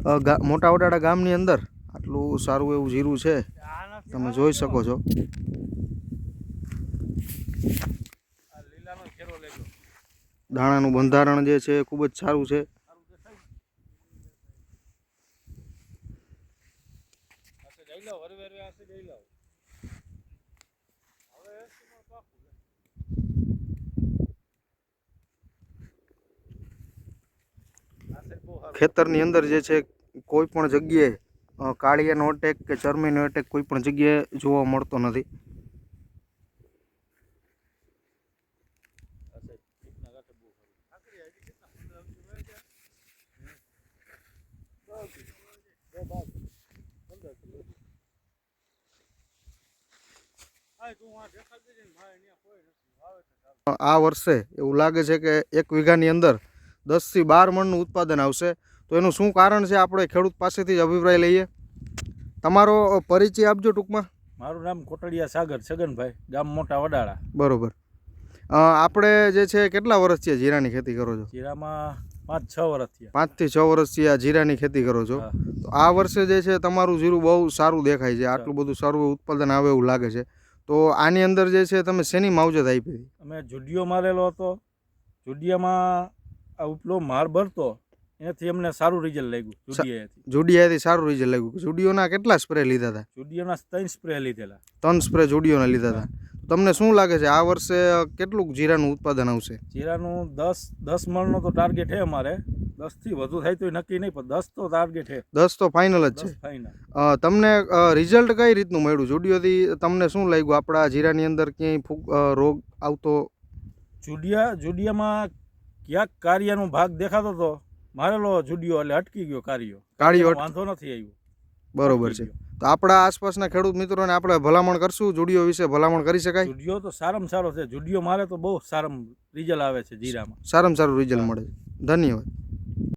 મોટા વડાડા ગામની અંદર આટલું સારું એવું જીરું છે, તમે જોઈ શકો છો. દાણાનું બંધારણ જે છે ખૂબ જ સારું છે. ખેતરની અંદર જે છે કોઈ પણ જગ્યાએ કાળિયાનો અટેક કે ચરમીનો અટેક કોઈ પણ જગ્યાએ જોવા મળતો નથી. આ વર્ષે એવું લાગે છે કે 1 વીઘાની અંદર 10 થી 12 મણનું ઉત્પાદન આવશે. તો એનું શું કારણ છે આપણે ખેડૂત પાસેથી જ અભિપ્રાય લઈએ. તમારો પરિચય આપજો ટૂંકમાં. મારું નામ કોટડિયા સાગર છગનભાઈ, ગામ મોટા વડાળા. બરોબર. આપણે જે છે કેટલા વર્ષથી જીરાની ખેતી કરો છો? જીરામાં 5-6 વર્ષ થયા. 5 થી 6 વર્ષથી આ જીરાની ખેતી કરો છો. તો આ વર્ષે જે છે તમારું જીરું બહુ સારું દેખાય છે, આટલું બધું સારું ઉત્પાદન આવે એવું લાગે છે. તો આની અંદર જે છે તમે શેની માવજત આપી હતી? અમે જુડિયો મારેલો હતો. જુડિયામાં આ ઉપલો માર ભરતો, એનાથી અમને સારું રિઝલ્ટ લાગ્યું. જુડિયાથી સારું રિઝલ્ટ લાગ્યું. જુડિયોના કેટલા સ્પ્રે લીધા હતા? જુડિયોના 3 સ્પ્રે લીધેલા. 3 સ્પ્રે જુડિયોના લીધા હતા. તમને શું લાગે છે આ વર્ષે કેટલું જીરાનું ઉત્પાદન આવશે? જીરાનું 10 મણનો તો ટાર્ગેટ છે અમારે. 10 થી વધુ થાય તો નક્કી નહીં, પણ 10 તો ટાર્ગેટ છે. 10 તો ફાઇનલ જ છે. તમને રિઝલ્ટ કઈ રીતનું મળ્યું જુડિયોથી? તમને શું લાગ્યું આપણા જીરાની અંદર ક્યાંય રોગ આવતો? જુડિયામાં ક્યાંક કાર્યનો ભાગ દેખાતો હતો. મારેલો જુડિયો એટલે અટકી ગયો કાર્યો, વાંધો નથી આવ્યો. બરોબર છે. તો આપણા આસપાસના ખેડૂત મિત્રોને આપણે ભલામણ કરશું જુડિયો વિશે? ભલામણ કરી શકાય. જુડિયો તો સારામાં સારો છે. જુડિયો મારે તો બહુ સારું રિઝલ્ટ આવે છે જીરામાં. સારામાં સારું રિઝલ્ટ મળે છે. ધન્યવાદ.